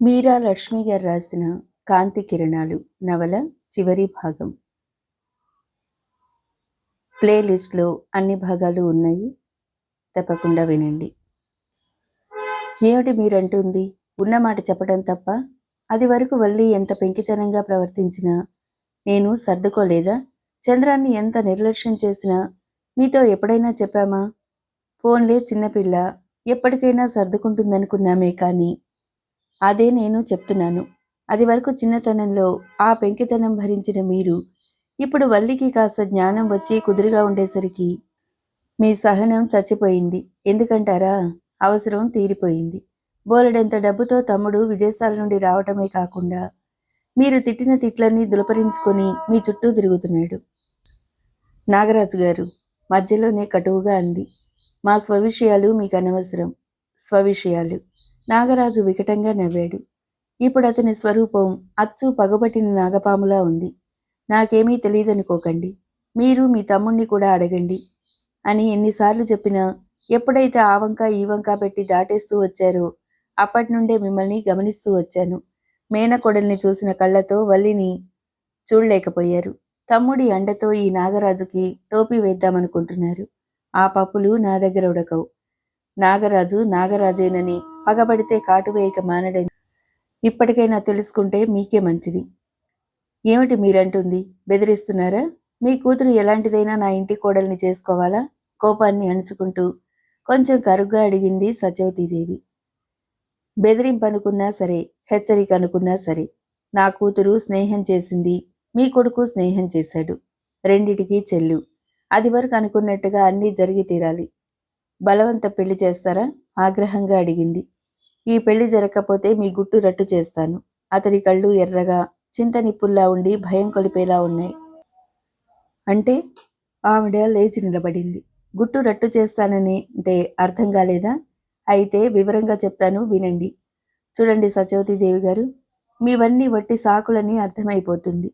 మీరా లక్ష్మి గారు రాసిన కాంతి కిరణాలు నవల చివరి భాగం. ప్లేలిస్ట్లో అన్ని భాగాలు ఉన్నాయి, తప్పకుండా వినండి. ఏమిటి మీరంటుంది? ఉన్నమాట చెప్పడం తప్ప అది వరకు వల్లి ఎంత పెంకితనంగా ప్రవర్తించినా నేను సర్దుకోలేదా? చంద్రాన్ని ఎంత నిర్లక్ష్యం చేసినా మీతో ఎప్పుడైనా చెప్పామా? ఫోన్లే చిన్నపిల్ల, ఎప్పటికైనా సర్దుకుంటుందనుకున్నామే కానీ అదే నేను చెప్తున్నాను. అది వరకు చిన్నతనంలో ఆ పెంకితనం భరించిన మీరు ఇప్పుడు వల్లికి కాస్త జ్ఞానం వచ్చి కుదురుగా ఉండేసరికి మీ సహనం చచ్చిపోయింది. ఎందుకంటారా? అవసరం తీరిపోయింది. బోలెడంత డబ్బుతో తమ్ముడు విదేశాల నుండి రావటమే కాకుండా మీరు తిట్టిన తిట్లన్నీ దులపరించుకొని మీ చుట్టూ తిరుగుతున్నాడు. నాగరాజు గారు మధ్యలోనే కటువుగా అంది. మా స్వవిషయాలు మీకు అనవసరం. స్వవిషయాలు. నాగరాజు వికటంగా నవ్వాడు. ఇప్పుడు అతని స్వరూపం అచ్చు పగబట్టిన నాగపాములా ఉంది. నాకేమీ తెలియదనుకోకండి, మీరు మీ తమ్ముణ్ణి కూడా అడగండి అని ఎన్నిసార్లు చెప్పినా ఎప్పుడైతే ఆ వంక ఈ వంక పెట్టి దాటేస్తూ వచ్చారో అప్పటి నుండే మిమ్మల్ని గమనిస్తూ వచ్చాను. మేనకోడల్ని చూసిన కళ్ళతో వల్లిని చూడలేకపోయారు. తమ్ముడి అండతో ఈ నాగరాజుకి టోపీ వేద్దామనుకుంటున్నారు. ఆ పప్పులు నా దగ్గర ఉడకవు. నాగరాజు నాగరాజేనని పగబడితే కాటువేయక మానడని ఇప్పటికైనా తెలుసుకుంటే మీకే మంచిది. ఏమిటి మీరంటుంది? బెదిరిస్తున్నారా? మీ కూతురు ఎలాంటిదైనా నా ఇంటి కోడల్ని చేసుకోవాలా? కోపాన్ని అణుచుకుంటూ కొంచెం కరుగ్గా అడిగింది సత్యవతీదేవి. బెదిరింపనుకున్నా సరే, హెచ్చరిక అనుకున్నా సరే, నా కూతురు స్నేహం చేసింది, మీ కొడుకు స్నేహం చేశాడు. రెండిటికీ చెల్లు. అది వరకు అనుకున్నట్టుగా అన్నీ జరిగి తీరాలి. బలవంత పెళ్లి చేస్తారా? ఆగ్రహంగా అడిగింది. ఈ పెళ్లి జరగకపోతే మీ గుట్టు రట్టు చేస్తాను. అతడి కళ్ళు ఎర్రగా చింతనిప్పుల్లా ఉండి భయం కొలిపేలా ఉన్నాయి. అంటే? ఆవిడ లేచి నిలబడింది. గుట్టు రట్టు చేస్తానని అంటే అర్థం కాలేదా? అయితే వివరంగా చెప్తాను, వినండి. చూడండి సత్యవతీదేవి గారు, మీవన్నీ వట్టి సాకులని అర్థమైపోతుంది.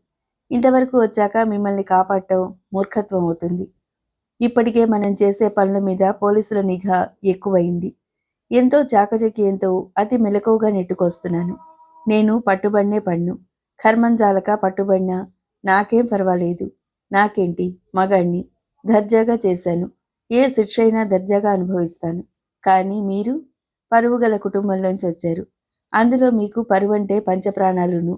ఇంతవరకు వచ్చాక మిమ్మల్ని కాపాడటం మూర్ఖత్వం అవుతుంది. ఇప్పటికే మనం చేసే పనుల మీద పోలీసుల నిఘా ఎక్కువైంది. ఎంతో చాకచక్యంతో అతి మెలకువగా నెట్టుకొస్తున్నాను. నేను పట్టుబడినే పడ్ను. కర్మంజాలక పట్టుబడినా నాకేం పర్వాలేదు. నాకేంటి, మగాణ్ణి. దర్జాగా చేశాను. ఏ శిక్ష అయినా దర్జాగా అనుభవిస్తాను. కానీ మీరు పరువుగల కుటుంబంలోంచి వచ్చారు. అందులో మీకు పరువంటే పంచప్రాణాలును.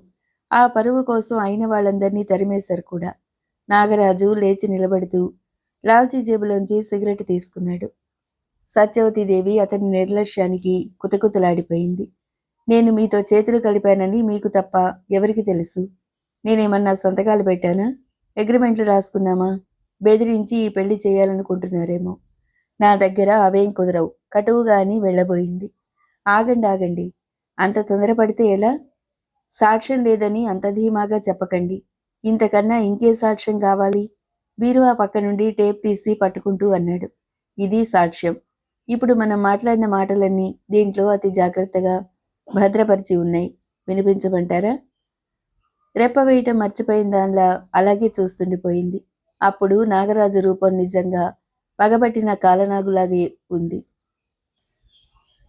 ఆ పరువు కోసం అయిన వాళ్ళందరినీ తరిమేశారు కూడా. నాగరాజు లేచి నిలబడుతూ లాల్చీ జేబులోంచి సిగరెట్ తీసుకున్నాడు. సత్యవతీదేవి అతని నిర్లక్ష్యానికి కుతకుతలాడిపోయింది. నేను మీతో చేతులు కలిపానని మీకు తప్ప ఎవరికి తెలుసు? నేనేమన్నా సంతకాలు పెట్టానా? అగ్రిమెంట్లు రాసుకున్నామా? బెదిరించి ఈ పెళ్లి చేయాలనుకుంటున్నారేమో. నా దగ్గర అవేం కుదరవు. కటువుగా అని వెళ్ళబోయింది. ఆగండి ఆగండి, అంత తొందరపడితే ఎలా? సాక్ష్యం లేదని అంత ధీమాగా చెప్పకండి. ఇంతకన్నా ఇంకే సాక్ష్యం కావాలి? బీరువా పక్క నుండి టేప్ తీసి పట్టుకుంటూ అన్నాడు. ఇది సాక్ష్యం. ఇప్పుడు మనం మాట్లాడిన మాటలన్నీ దీంట్లో అతి జాగ్రత్తగా భద్రపరిచి ఉన్నాయి. వినిపించమంటారా? రెప్ప వేయటం మర్చిపోయిన దానిలా అలాగే చూస్తుండిపోయింది. అప్పుడు నాగరాజు రూపం నిజంగా పగబట్టిన కాలనాగులాగే ఉంది.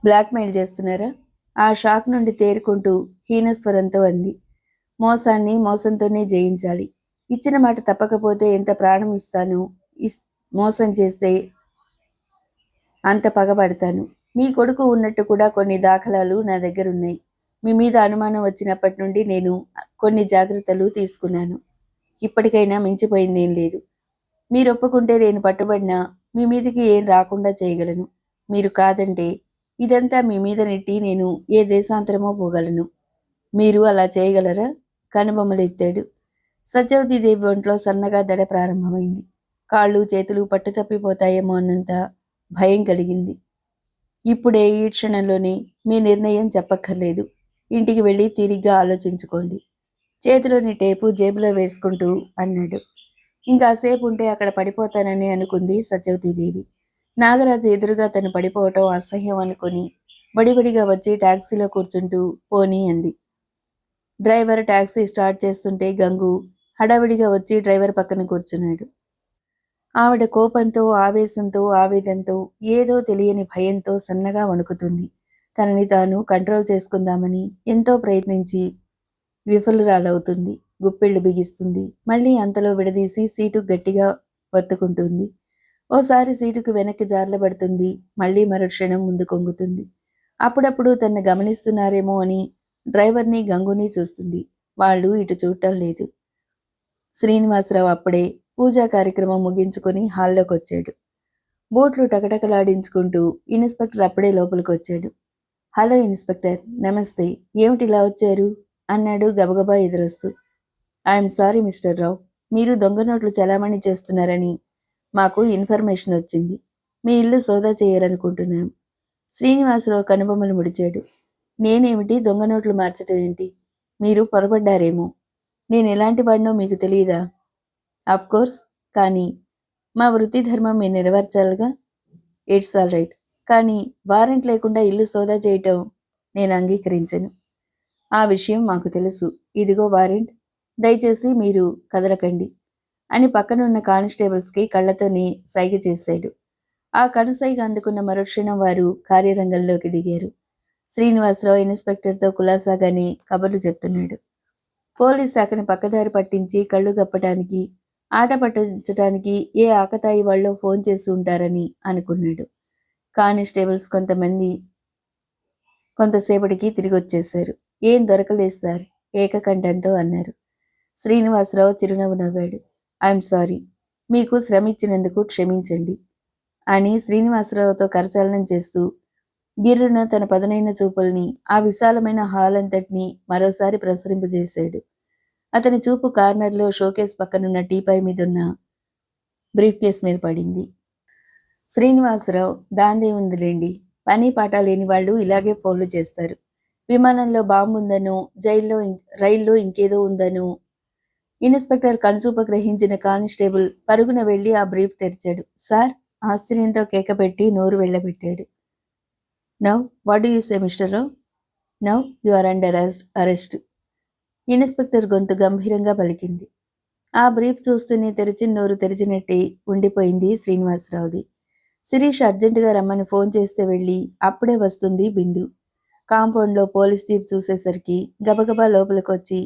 బ్లాక్మెయిల్ చేస్తున్నారా? ఆ షాక్ నుండి తేరుకుంటూ హీనస్వరంతో అంది. మోసాన్ని మోసంతోనే జయించాలి. ఇచ్చిన మాట తప్పకపోతే ఎంత ప్రాణం ఇస్తాను. మోసం చేస్తే అంత పగబడతాను. మీ కొడుకు ఉన్నట్టు కూడా కొన్ని దాఖలాలు నా దగ్గరున్నాయి. మీ మీద అనుమానం వచ్చినప్పటి నుండి నేను కొన్ని జాగ్రత్తలు తీసుకున్నాను. ఇప్పటికైనా మించిపోయిందేం లేదు. మీరు ఒప్పుకుంటే నేను పట్టుబడినా మీ మీదికి ఏం రాకుండా చేయగలను. మీరు కాదంటే ఇదంతా మీ మీద నెట్టి నేను ఏ దేశాంతరమో పోగలను. మీరు అలా చేయగలరా? కనుబొమ్మలెత్తాడు. సత్యవతీదేవి ఒంట్లో సన్నగా దడ ప్రారంభమైంది. కాళ్ళు చేతులు పట్టు తప్పిపోతాయేమో అన్నంత భయం కలిగింది. ఇప్పుడే ఈ క్షణంలోనే మీ నిర్ణయం చెప్పక్కర్లేదు. ఇంటికి వెళ్ళి తీరిగ్గా ఆలోచించుకోండి. చేతిలోని టేపు జేబులో వేసుకుంటూ అన్నాడు. ఇంకాసేపు ఉంటే అక్కడ పడిపోతానని అనుకుంది సత్యవతీదేవి. నాగరాజు ఎదురుగా తను పడిపోవటం అసహ్యం అనుకుని బడిబడిగా వచ్చి టాక్సీలో కూర్చుంటూ పోనీ అంది. డ్రైవర్ టాక్సీ స్టార్ట్ చేస్తుంటే గంగు హడావిడిగా వచ్చి డ్రైవర్ పక్కన కూర్చున్నాడు. ఆవిడ కోపంతో, ఆవేశంతో, ఆవేదంతో, ఏదో తెలియని భయంతో సన్నగా వణుకుతుంది. తనని తాను కంట్రోల్ చేసుకుందామని ఎంతో ప్రయత్నించి విఫలురాలవుతుంది. గుప్పిళ్ళు బిగిస్తుంది. మళ్ళీ అంతలో విడదీసి సీటు గట్టిగా ఒత్తుకుంటుంది. ఓసారి సీటుకు వెనక్కి జార్లబడుతుంది. మళ్ళీ మరుక్షణం ముందు కొంగుతుంది. అప్పుడప్పుడు తన్ను గమనిస్తున్నారేమో అని డ్రైవర్ని గంగుని చూస్తుంది. వాళ్ళు ఇటు చూడటం లేదు. శ్రీనివాసరావు అప్పుడే పూజా కార్యక్రమం ముగించుకొని హాల్లోకొచ్చాడు. బూట్లు టకటకలాడించుకుంటూ ఇన్స్పెక్టర్ అప్పుడే లోపలికొచ్చాడు. హలో ఇన్స్పెక్టర్, నమస్తే. ఏమిటిలా వచ్చారు అన్నాడు గబగబా ఎదురొస్తూ. ఐఎమ్ సారీ మిస్టర్ రావు, మీరు దొంగ నోట్లు చలామణి చేస్తున్నారని మాకు ఇన్ఫర్మేషన్ వచ్చింది. మీ ఇల్లు సోదా చేయాలనుకుంటున్నాం. శ్రీనివాసరావు కనుబొమ్మలు ముడిచాడు. నేనేమిటి దొంగ నోట్లు మార్చటం ఏంటి? మీరు పొరపడ్డారేమో. నేను ఎలాంటి వాడినో మీకు తెలియదా? కోర్స్, కానీ మా వృత్తి ధర్మం మీరు నెరవేర్చాలిగా. ఇట్స్ ఆల్ రైట్, కానీ వారెంట్ లేకుండా ఇల్లు సోదా చేయటం నేను అంగీకరించను. ఆ విషయం మాకు తెలుసు. ఇదిగో వారెంట్, దయచేసి మీరు కదలకండి అని పక్కనున్న కానిస్టేబుల్స్కి కళ్లతోనే సైగ చేశాడు. ఆ కనుసైగ అందుకున్న మరుక్షణం వారు కార్యరంగంలోకి దిగారు. శ్రీనివాసరావు ఇన్స్పెక్టర్తో కులాసాగానే కబుర్లు చెప్తున్నాడు. పోలీస్ శాఖని పక్కదారి పట్టించి కళ్ళు గప్పటానికి, ఆట పట్టించటానికి ఏ ఆకతాయి వాళ్ళో ఫోన్ చేసి ఉంటారని అనుకున్నాడు. కానిస్టేబుల్స్ కొంతసేపటికి తిరిగొచ్చేశారు. ఏం దొరకలేదు సార్, ఏకకంఠంతో అన్నారు. శ్రీనివాసరావు చిరునవ్వు నవ్వాడు. ఐఎమ్ సారీ, మీకు శ్రమ ఇచ్చినందుకు క్షమించండి అని శ్రీనివాసరావుతో కరచాలనం చేస్తూ గిర్రున తన పదునైన చూపుల్ని ఆ విశాలమైన హాల్ అంతటినీ మరోసారి ప్రసరింపజేశాడు. అతని చూపు కార్నర్లో షోకేస్ పక్కనున్న టీపై మీదున్న బ్రీఫ్ కేస్ మీద పడింది. శ్రీనివాసరావు, దాందే ఉందిలేండి, పని పాట లేని వాళ్ళు ఇలాగే ఫోన్లు చేస్తారు. విమానంలో బాంబు ఉందనో, రైల్లో ఇంకేదో ఉందనో. ఇన్స్పెక్టర్ కనుచూప గ్రహించిన కానిస్టేబుల్ పరుగున వెళ్లి ఆ బ్రీఫ్ తెరిచాడు. సార్, ఆశ్చర్యంతో కేకపెట్టి నోరు వెళ్ళబెట్టాడు. Now what do you say mister Rao? Now you are under arrest. Inspector గొంతు గంభీరంగా పలికింది. ఆ బ్రీఫ్ చూస్తూనే తెరిచిన నోరు తెరిచినట్టే ఉండిపోయింది శ్రీనివాసరావుది. శిరీష్ అర్జెంటుగా రమ్మని ఫోన్ చేస్తే వెళ్ళి అప్పుడే వస్తుంది బిందు. కాంపౌండ్లో పోలీస్ జీప్ చూసేసరికి గబగబా లోపలికొచ్చి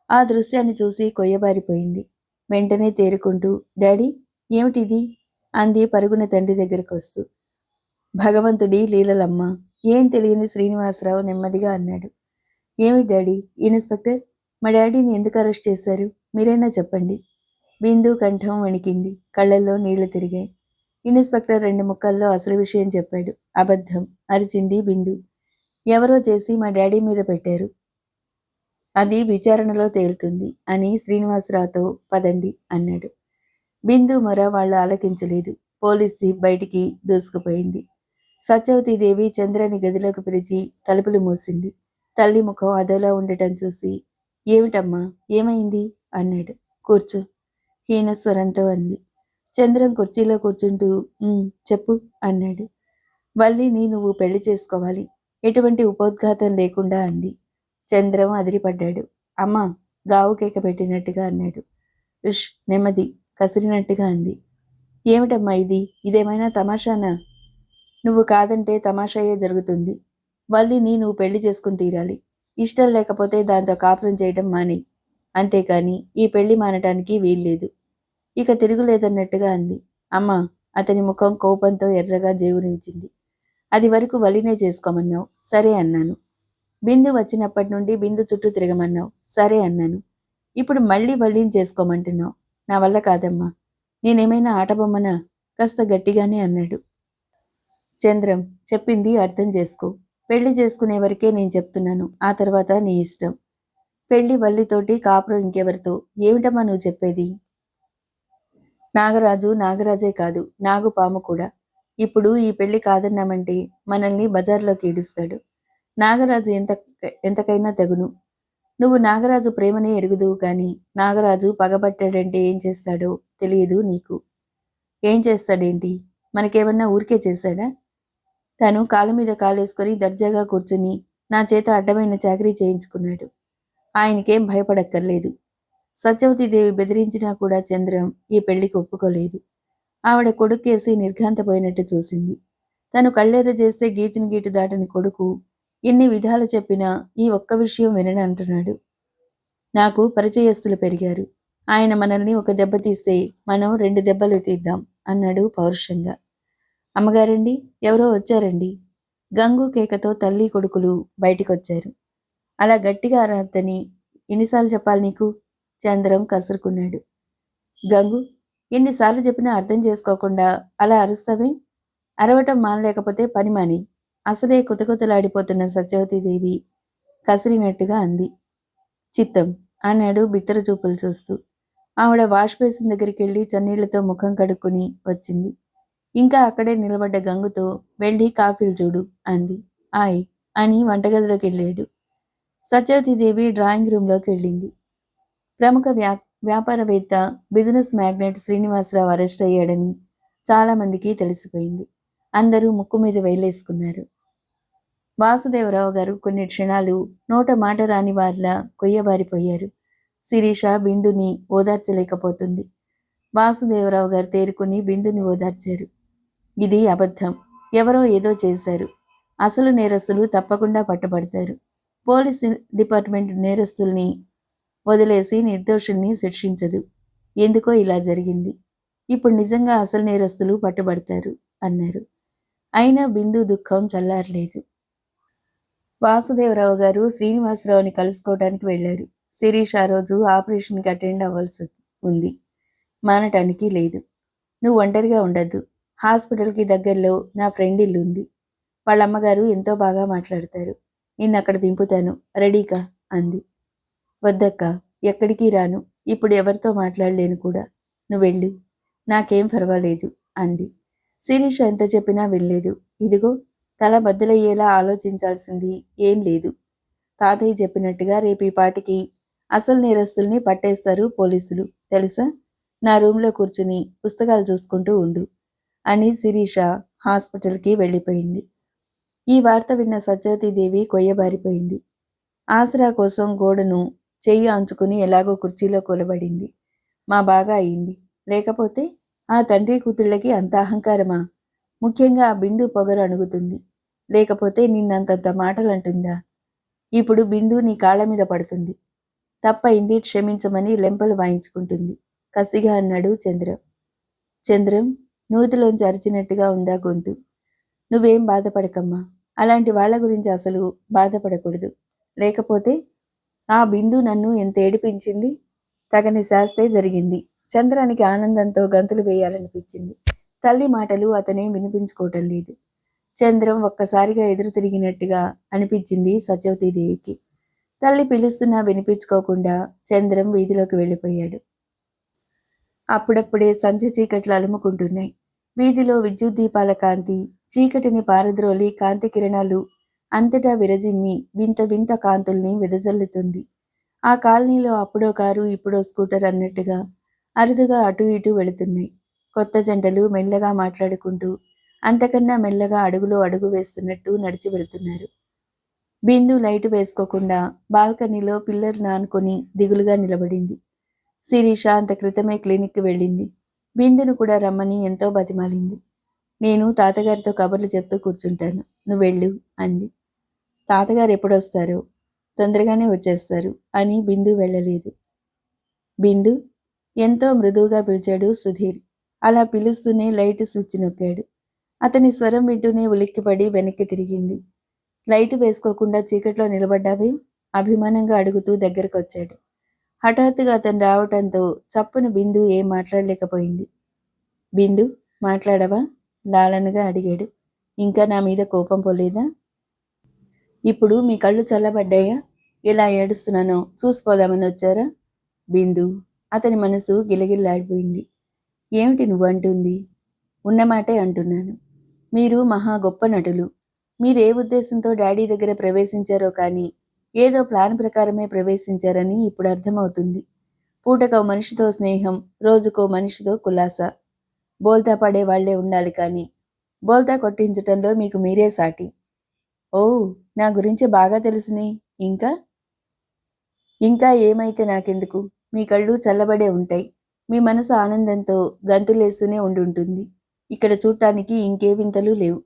ఆ దృశ్యాన్ని చూసి కొయ్యబారిపోయింది. వెంటనే తేరుకుంటూ, డాడీ, ఏమిటిది అంది పరుగున తండ్రి దగ్గరకు వస్తూ. భగవంతుడి లీలలమ్మ, ఏం తెలియని శ్రీనివాసరావు నెమ్మదిగా అన్నాడు. ఏమి డాడీ? ఇన్స్పెక్టర్, మా డాడీని ఎందుకు అరెస్ట్ చేశారు? మీరైనా చెప్పండి. బిందు కంఠం వణికింది. కళ్ళల్లో నీళ్లు తిరిగాయి. ఇన్స్పెక్టర్ 2 ముక్కల్లో అసలు విషయం చెప్పాడు. అబద్ధం అరిచింది బిందు. ఎవరో చేసి మా డాడీ మీద పెట్టారు. అది విచారణలో తేలుతుంది అని శ్రీనివాసరావుతో పదండి అన్నాడు. బిందు మొర వాళ్ళు ఆలకించలేదు. పోలీస్ జీప్ బయటికి దూసుకుపోయింది. సత్యవతీదేవి చంద్రని గదిలోకి పిలిచి తలుపులు మూసింది. తల్లి ముఖం అదోలా ఉండటం చూసి, ఏమిటమ్మా, ఏమైంది అన్నాడు. కూర్చో, హీనస్వరంతో అంది. చంద్రం కుర్చీలో కూర్చుంటూ చెప్పు అన్నాడు. వల్లిని నువ్వు పెళ్లి చేసుకోవాలి, ఎటువంటి ఉపోద్ఘాతం లేకుండా అంది. చంద్రం అదిరిపడ్డాడు. అమ్మా, గావు కేక పెట్టినట్టుగా అన్నాడు. ఉష్, నెమ్మది, కసిరినట్టుగా అంది. ఏమిటమ్మా ఇది? ఇదేమైనా తమాషానా? నువ్వు కాదంటే తమాషాయే జరుగుతుంది. వల్లిని నువ్వు పెళ్లి చేసుకుని తీరాలి. ఇష్టం లేకపోతే దాంతో కాపురం చేయడం మాని. అంతేకాని ఈ పెళ్లి మానటానికి వీల్లేదు. ఇక తిరుగులేదన్నట్టుగా అంది. అమ్మా, అతని ముఖం కోపంతో ఎర్రగా జేవురించింది. అది వరకు వల్లినే చేసుకోమన్నావు, సరే అన్నాను. బిందు వచ్చినప్పటి నుండి బిందు చుట్టూ తిరగమన్నావు, సరే అన్నాను. ఇప్పుడు మళ్ళీ వల్లిని చేసుకోమంటున్నావు. నా వల్ల కాదమ్మా. నేనేమైనా ఆటబొమ్మనా? కాస్త గట్టిగానే అన్నాడు. చంద్రం, చెప్పింది అర్థం చేసుకో. పెళ్లి చేసుకునే వరకే నేను చెప్తున్నాను. ఆ తర్వాత నీ ఇష్టం. పెళ్లి వల్లితోటి, కాపురం ఇంకెవరితో? ఏమిటమ్మా నువ్వు చెప్పేది? నాగరాజు నాగరాజే కాదు, నాగుపాము కూడా. ఇప్పుడు ఈ పెళ్లి కాదన్నామంటే మనల్ని బజార్లోకి ఈడుస్తాడు. నాగరాజు ఎంతకైనా తెగును. నువ్వు నాగరాజు ప్రేమనే ఎరుగుదువు కాని నాగరాజు పగబట్టాడంటే ఏం చేస్తాడో తెలియదు నీకు. ఏం చేస్తాడేంటి? మనకేమన్నా ఊరికే చేశాడా? తను కాలు మీద కాలేసుకొని దర్జాగా కూర్చుని నా చేత అడ్డమైన చాకరీ చేయించుకున్నాడు. ఆయనకేం భయపడక్కర్లేదు. సత్యవతీదేవి బెదిరించినా కూడా చంద్రం ఈ పెళ్లికి ఒప్పుకోలేదు. ఆవిడ కొడుకేసి నిర్ఘాంతపోయినట్టు చూసింది. తను కళ్ళెర్ర చేస్తే గీచిన గీటు దాటని కొడుకు ఎన్ని విధాలు చెప్పినా ఈ ఒక్క విషయం విననంటున్నాడు. నాకు పరిచయస్తులు పెరిగారు. ఆయన మనల్ని ఒక దెబ్బ తీస్తే మనం 2 దెబ్బలు తీద్దాం అన్నాడు పౌరుషంగా. అమ్మగారండి, ఎవరో వచ్చారండి. గంగు కేకతో తల్లి కొడుకులు బయటికొచ్చారు. అలా గట్టిగా అరవద్దని ఎన్నిసార్లు చెప్పాలి నీకు? చంద్రం కసురుకున్నాడు. గంగు, ఎన్నిసార్లు చెప్పినా అర్థం చేసుకోకుండా అలా అరుస్తావే? అరవటం మానలేకపోతే పని మాని. అసలే కుతకుతలాడిపోతున్న సత్యవతీదేవి కసిరినట్టుగా అంది. చిత్తం అన్నాడు బిత్తర చూపులు చూస్తూ. ఆవిడ వాష్ బేసిన్ దగ్గరికెళ్ళి చన్నీళ్లతో ముఖం కడుక్కుని వచ్చింది. ఇంకా అక్కడే నిలబడ్డ గంగుతో వెళ్ళి కాఫీలు చూడు అంది. ఆయ్ అని వంటగదిలోకి వెళ్ళాడు. సత్యవతీదేవి డ్రాయింగ్ రూంలోకి వెళ్ళింది. ప్రముఖ వ్యాపారవేత్త బిజినెస్ మ్యాగ్నెట్ శ్రీనివాసరావు అరెస్ట్ అయ్యాడని చాలామందికి తెలిసిపోయింది. అందరూ ముక్కు మీద వేలేసుకున్నారు. వాసుదేవరావు గారు కొన్ని క్షణాలు నోట మాట రాని వారిలా కొయ్యబారిపోయారు. శిరీష బిందుని ఓదార్చలేకపోతుంది. వాసుదేవరావు గారు తేరుకుని బిందుని ఓదార్చారు. ఇది అబద్ధం. ఎవరో ఏదో చేశారు. అసలు నేరస్తులు తప్పకుండా పట్టబడతారు. పోలీసు డిపార్ట్మెంట్ నేరస్తుల్ని వదిలేసి నిర్దోషుల్ని శిక్షించదు. ఎందుకో ఇలా జరిగింది. ఇప్పుడు నిజంగా అసలు నేరస్తులు పట్టుబడతారు అన్నారు. అయినా బిందు దుఃఖం చల్లారలేదు. వాసుదేవరావు గారు శ్రీనివాసరావుని కలుసుకోవడానికి వెళ్లారు. శిరీష్ ఆ రోజు ఆపరేషన్కి అటెండ్ అవ్వాల్సి ఉంది. మానటానికి లేదు. నువ్వు ఒంటరిగా ఉండద్దు. హాస్పిటల్కి దగ్గరలో నా ఫ్రెండ్ ఇల్లు ఉంది. వాళ్ళమ్మగారు ఎంతో బాగా మాట్లాడతారు. నిన్నక్కడ దింపుతాను, రెడీకా అంది. వద్దక్క, ఎక్కడికి రాను. ఇప్పుడు ఎవరితో మాట్లాడలేను కూడా. నువ్వెళ్ళు, నాకేం పర్వాలేదు అంది. శిరీష ఎంత చెప్పినా వెళ్ళలేదు. ఇదిగో తల బద్దలయ్యేలా ఆలోచించాల్సింది ఏం లేదు. తాతయ్య చెప్పినట్టుగా రేపు ఈ పాటికి అసలు నేరస్తుల్ని పట్టేస్తారు పోలీసులు, తెలుసా? నా రూంలో కూర్చుని పుస్తకాలు చూసుకుంటూ ఉండు అని శిరీష హాస్పిటల్కి వెళ్ళిపోయింది. ఈ వార్త విన్న సత్యవతీదేవి కొయ్యబారిపోయింది. ఆసరా కోసం గోడను చెయ్యి అంచుకుని ఎలాగో కుర్చీలో కూలబడింది. మా బాగా అయింది. లేకపోతే ఆ తండ్రి కూతుళ్ళకి అంత అహంకారమా? ముఖ్యంగా ఆ బిందు పొగరు అణుగుతుంది. లేకపోతే నిన్నంతంత మాటలంటుందా? ఇప్పుడు బిందు నీ కాళ్ళ మీద పడుతుంది. తప్పయింది, క్షమించమని లెంపలు వాయించుకుంటుంది కసిగా అన్నాడు చంద్రం. చంద్రం నూతిలోంచి అరిచినట్టుగా ఉందా గొంతు. నువ్వేం బాధపడకమ్మా. అలాంటి వాళ్ల గురించి అసలు బాధపడకూడదు. లేకపోతే ఆ బిందు నన్ను ఎంత ఏడిపించింది. తగని శాస్తే జరిగింది. చంద్రానికి ఆనందంతో గంతులు వేయాలనిపించింది. తల్లి మాటలు అతనే వినిపించుకోవటం లేదు. చంద్రం ఒక్కసారిగా ఎదురు తిరిగినట్టుగా అనిపించింది సత్యవతీదేవికి. తల్లి పిలుస్తున్నా వినిపించుకోకుండా చంద్రం వీధిలోకి వెళ్ళిపోయాడు. అప్పుడప్పుడే సంధ్య చీకట్లు అలుముకుంటున్నాయి. వీధిలో విద్యుత్ దీపాల కాంతి చీకటిని పారద్రోలి కాంతి కిరణాలు అంతటా విరజిమ్మి వింత వింత కాంతుల్ని వెదజల్లుతుంది. ఆ కాలనీలో అప్పుడో కారు ఇప్పుడో స్కూటర్ అన్నట్టుగా అరుదుగా అటు ఇటు వెళుతున్నాయి. కొత్త జంటలు మెల్లగా మాట్లాడుకుంటూ అంతకన్నా మెల్లగా అడుగులో అడుగు వేస్తున్నట్టు నడిచి వెళ్తున్నారు. బిందు లైటు వేసుకోకుండా బాల్కనీలో పిల్లర్ నానుకొని దిగులుగా నిలబడింది. శిరీష అంత క్రితమే క్లినిక్కి వెళ్ళింది. బిందును కూడా రమ్మని ఎంతో బతిమాలింది. నేను తాతగారితో కబుర్లు చెప్తూ కూర్చుంటాను, నువ్వెళ్ళు అంది. తాతగారు ఎప్పుడొస్తారో? తొందరగానే వచ్చేస్తారు అని బిందు వెళ్ళలేదు. బిందు ఎంతో మృదువుగా పిలిచాడు సుధీర్. అలా పిలుస్తూనే లైటు స్విచ్ నొక్కాడు. అతని స్వరం వింటూనే ఉలిక్కిపడి వెనక్కి తిరిగింది. లైటు వేసుకోకుండా చీకట్లో నిలబడ్డావేం? అభిమానంగా అడుగుతూ దగ్గరకొచ్చాడు. హఠాత్తుగా అతను రావటంతో చప్పున బిందు ఏం మాట్లాడలేకపోయింది. బిందు, మాట్లాడవా? లాలనగా అడిగాడు. ఇంకా నా మీద కోపం పోలేదా? ఇప్పుడు మీ కళ్ళు చల్లబడ్డాయా? ఎలా ఏడుస్తున్నానో చూసిపోదామని వచ్చారా? బిందు, అతని మనసు గిలగిల్లాడిపోయింది. ఏమిటి నువ్వంటుంది? ఉన్నమాటే అంటున్నాను. మీరు మహా గొప్ప నటులు. మీరే ఉద్దేశంతో డాడీ దగ్గర ప్రవేశించారో కానీ ఏదో ప్లాన్ ప్రకారమే ప్రవేశించారని ఇప్పుడు అర్థమవుతుంది. పూటకో మనిషితో స్నేహం, రోజుకో మనిషితో కులాసా. బోల్తా పడే వాళ్లే ఉండాలి కానీ బోల్తా కొట్టించటంలో మీకు మీరే సాటి. ఓ, నా గురించి బాగా తెలుసునే. ఇంకా ఇంకా ఏమైతే నాకెందుకు? మీ కళ్ళు చల్లబడే ఉంటాయి. మీ మనసు ఆనందంతో గంతులేస్తూనే ఉండుంటుంది. ఇక్కడ చూడటానికి ఇంకే వింతలు లేవు.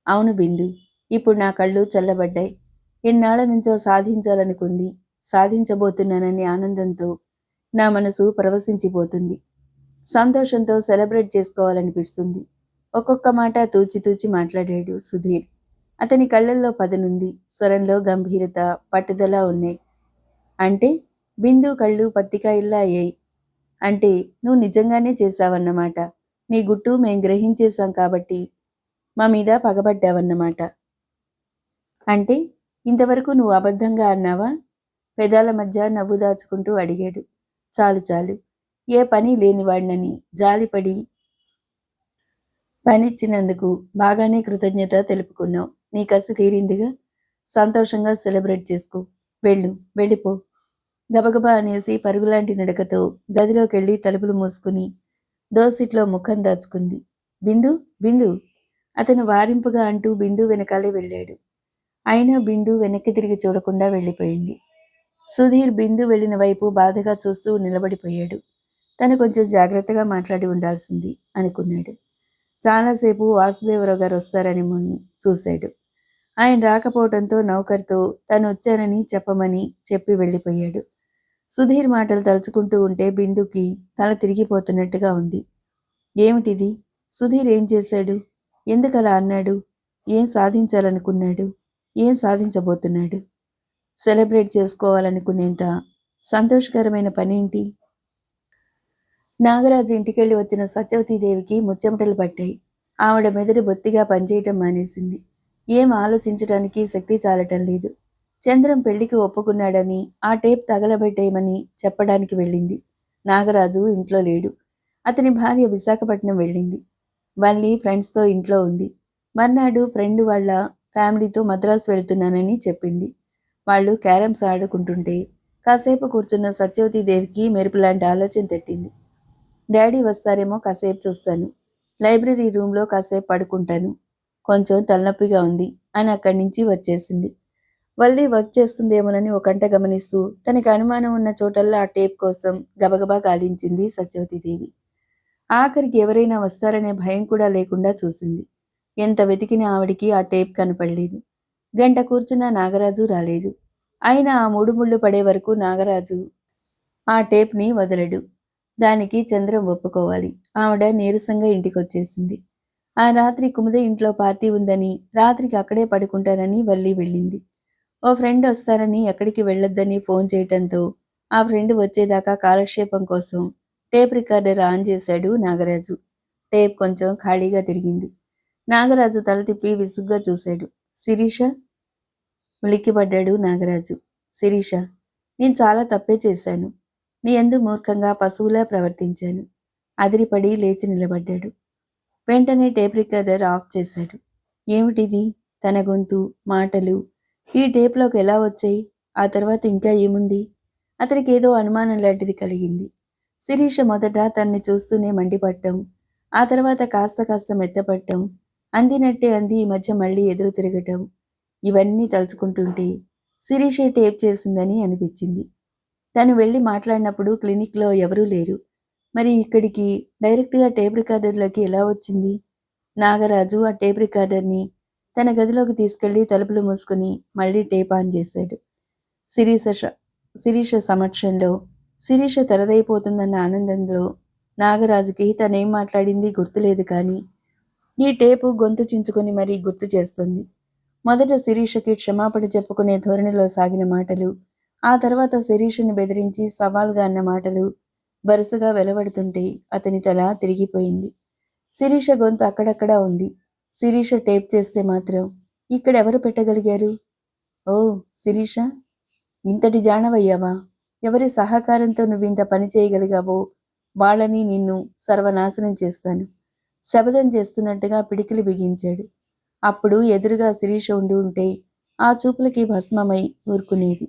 అవును బిందు, ఇప్పుడు నా కళ్ళు చల్లబడ్డాయి. ఎన్నాళ్ళ నుంచో సాధించాలనుకుంది, సాధించబోతున్నానని ఆనందంతో నా మనసు పరవశించిపోతుంది. సంతోషంతో సెలబ్రేట్ చేసుకోవాలనిపిస్తుంది. ఒక్కొక్క మాట తూచి తూచి మాట్లాడాడు సుధీర్. అతని కళ్ళల్లో పదనుంది, స్వరంలో గంభీరత, పట్టుదల ఉన్నాయి. అంటే? బిందు కళ్ళు పత్తికాయల్లా అయ్యాయి. అంటే నువ్వు నిజంగానే చేశావన్నమాట. నీ గుట్టు మేం గ్రహించేశాం కాబట్టి మా మీద పగబడ్డావన్నమాట. అంటే ఇంతవరకు నువ్వు అబద్ధంగా అన్నావా? పెదాల మధ్య నవ్వు దాచుకుంటూ అడిగాడు. చాలు చాలు, ఏ పని లేనివాడినని జాలిపడి పనిచ్చినందుకు బాగానే కృతజ్ఞత తెలుపుకున్నావు. నీ కసి తీరిందిగా, సంతోషంగా సెలబ్రేట్ చేసుకో. వెళ్ళిపో. గబగబా అనేసి పరుగులాంటి నడకతో గదిలోకెళ్ళి తలుపులు మూసుకుని దోసిట్లో ముఖం దాచుకుంది. బిందు బిందు అతను వారింపుగా అంటూ బిందు వెనకాలే వెళ్ళాడు. అయినా బిందు వెనక్కి తిరిగి చూడకుండా వెళ్ళిపోయింది. సుధీర్ బిందు వెళ్ళిన వైపు బాధగా చూస్తూ నిలబడిపోయాడు. తను కొంచెం జాగ్రత్తగా మాట్లాడి ఉండాల్సింది అనుకున్నాడు. చాలాసేపు వాసుదేవరావు గారు వస్తారని చూశాడు. ఆయన రాకపోవడంతో నౌకర్తో తను వచ్చానని చెప్పమని చెప్పి వెళ్ళిపోయాడు. సుధీర్ మాటలు తలుచుకుంటూ ఉంటే బిందుకి తల తిరిగిపోతున్నట్టుగా ఉంది. ఏమిటిది? సుధీర్ ఏం చేశాడు? ఎందుకలా అన్నాడు? ఏం సాధించాలనుకున్నాడు? ఏం సాధించబోతున్నాడు? సెలబ్రేట్ చేసుకోవాలనుకునేంత సంతోషకరమైన పనేంటి? నాగరాజు ఇంటికెళ్ళి వచ్చిన సత్యవతీదేవికి ముచ్చెమటలు పట్టాయి. ఆవిడ మెదడు బొత్తిగా పనిచేయటం మానేసింది. ఏం ఆలోచించటానికి శక్తి చాలటం లేదు. చంద్రం పెళ్లికి ఒప్పుకున్నాడని, ఆ టేప్ తగలబెట్టేయమని చెప్పడానికి వెళ్ళింది. నాగరాజు ఇంట్లో లేడు. అతని భార్య విశాఖపట్నం వెళ్ళింది. వల్లి ఫ్రెండ్స్తో ఇంట్లో ఉంది. మర్నాడు ఫ్రెండ్ వాళ్ళ ఫ్యామిలీతో మద్రాసు వెళ్తున్నానని చెప్పింది. వాళ్ళు క్యారమ్స్ ఆడుకుంటుంటే కాసేపు కూర్చున్న సత్యవతీదేవికి మెరుపులాంటి ఆలోచన తట్టింది. డాడీ వస్తారేమో కాసేపు చూస్తాను. లైబ్రరీ రూమ్లో కాసేపు పడుకుంటాను. కొంచెం తలనొప్పిగా ఉంది అని అక్కడి నుంచి వచ్చేసింది. వల్లి వర్క్ చేస్తుందేమోనని ఒకంట గమనిస్తూ తనకి అనుమానం ఉన్న చోటల్లా ఆ టేప్ కోసం గబగబా గాలించింది సత్యవతీదేవి. ఆఖరికి ఎవరైనా వస్తారనే భయం కూడా లేకుండా చూసింది. ఎంత వెతికినా ఆవిడికి ఆ టేప్ కనపడలేదు. గంట కూర్చున్నా నాగరాజు రాలేదు. అయినా ఆ ముడుముళ్ళు పడే వరకు నాగరాజు ఆ టేప్ని వదలడు. దానికి చంద్రం ఒప్పుకోవాలి. ఆవిడ నీరసంగా ఇంటికొచ్చేసింది. ఆ రాత్రి కుముద ఇంట్లో పార్టీ ఉందని, రాత్రికి అక్కడే పడుకుంటానని వల్లి వెళ్ళింది. ఓ ఫ్రెండ్ వస్తారని ఎక్కడికి వెళ్ళొద్దని ఫోన్ చేయటంతో ఆ ఫ్రెండ్ వచ్చేదాకా కాలక్షేపం కోసం టేప్ రికార్డర్ ఆన్ చేశాడు నాగరాజు. టేప్ కొంచెం ఖాళీగా తిరిగింది. నాగరాజు తల తిప్పి విసుగ్గా చూశాడు. శిరీష? ఉలిక్కిపడ్డాడు నాగరాజు. శిరీష, నేను చాలా తప్పే చేశాను. నీ యందు మూర్ఖంగా పశువులా ప్రవర్తించాను. అదిరిపడి లేచి నిలబడ్డాడు. వెంటనే టేప్ రికార్డర్ ఆఫ్ చేశాడు. ఏమిటిది? తన గొంతు, మాటలు ఈ టేప్లోకి ఎలా వచ్చాయి? ఆ తర్వాత ఇంకా ఏముంది? అతనికి ఏదో అనుమానం లాంటిది కలిగింది. శిరీష మొదట తన్ని చూస్తూనే మండిపట్టం, ఆ తర్వాత కాస్త కాస్త మెత్తపట్టం, అందినట్టే అంది ఈ మధ్య మళ్ళీ ఎదురు తిరగటం, ఇవన్నీ తలుచుకుంటుంటే శిరీషే టేప్ చేసిందని అనిపించింది. తను వెళ్ళి మాట్లాడినప్పుడు క్లినిక్లో ఎవరూ లేరు. మరి ఇక్కడికి డైరెక్ట్గా టేప్ రికార్డర్లోకి ఎలా వచ్చింది? నాగరాజు ఆ టేప్ రికార్డర్ని తన గదిలోకి తీసుకెళ్లి తలుపులు మూసుకుని మళ్లీ టేప్ ఆన్ చేశాడు. శిరీష సమక్షంలో శిరీష తనదైపోతుందన్న ఆనందంలో నాగరాజుకి తనేం మాట్లాడింది గుర్తులేదు. కానీ ఈ టేపు గొంతు చించుకొని మరీ గుర్తు చేస్తుంది. మొదట శిరీషకి క్షమాపణ చెప్పుకునే ధోరణిలో సాగిన మాటలు, ఆ తర్వాత శిరీషని బెదిరించి సవాల్గా అన్న మాటలు వరుసగా వెలువడుతుంటే అతని తల తిరిగిపోయింది. శిరీష గొంతు అక్కడక్కడా ఉంది. శిరీష టేప్ చేస్తే మాత్రం ఇక్కడెవరు పెట్టగలిగారు? ఓ శిరీష, ఇంతటి జానవయ్యావా? ఎవరి సహకారంతో నువ్వింత పని చేయగలిగావో వాళ్ళని నిన్ను సర్వనాశనం చేస్తాను. శపథం చేస్తున్నట్టుగా పిడికిలి బిగించాడు. అప్పుడు ఎదురుగా శిరీష ఉండి ఉంటే ఆ చూపులకి భస్మమై ఊరుకునేది.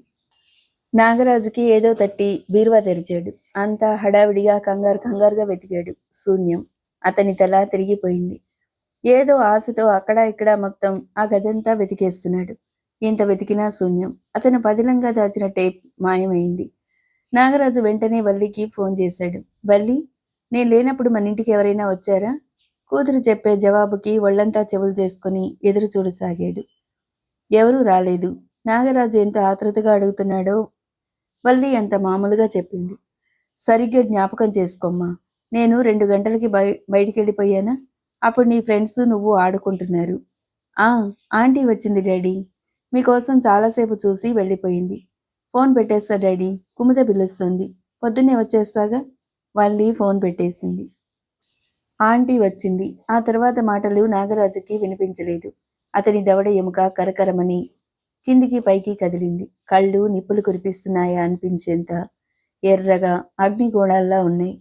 నాగరాజుకి ఏదో తట్టి బీరువా తెరిచాడు. అంతా హడావిడిగా కంగారుగా వెతికాడు. శూన్యం. అతని తల తిరిగిపోయింది. ఏదో ఆశతో అక్కడా ఇక్కడ మొత్తం ఆ గదంతా వెతికేస్తున్నాడు. ఇంత వెతికినా శూన్యం. అతను పదిలంగా దాచిన టేప్ మాయమైంది. నాగరాజు వెంటనే వల్లికి ఫోన్ చేశాడు. వల్లి, నేను లేనప్పుడు మన ఇంటికి ఎవరైనా వచ్చారా? కూతురు చెప్పే జవాబుకి ఒళ్లంతా చెవులు చేసుకుని ఎదురు చూడసాగాడు. ఎవరూ రాలేదు. నాగరాజు ఎంత ఆతృతగా అడుగుతున్నాడో వల్లి అంత మామూలుగా చెప్పింది. సరిగ్గా జ్ఞాపకం చేసుకోమ్మా. నేను 2 గంటలకి బయటికెళ్ళిపోయానా? అప్పుడు నీ ఫ్రెండ్స్ నువ్వు ఆడుకుంటున్నారు. ఆ, ఆంటీ వచ్చింది డాడీ. మీకోసం చాలాసేపు చూసి వెళ్ళిపోయింది. ఫోన్ పెట్టేస్తా డాడీ, కుముద పిలుస్తుంది. పొద్దున్నే వచ్చేస్తాగా. వల్లి ఫోన్ పెట్టేసింది. ఆంటీ వచ్చింది. ఆ తర్వాత మాటలు నాగరాజుకి వినిపించలేదు. అతని దవడ ఎముక కరకరమని కిందికి పైకి కదిలింది. కళ్ళు నిప్పులు కురిపిస్తున్నాయా అనిపించేంత ఎర్రగా అగ్నిగోళాల్లా ఉన్నాయి.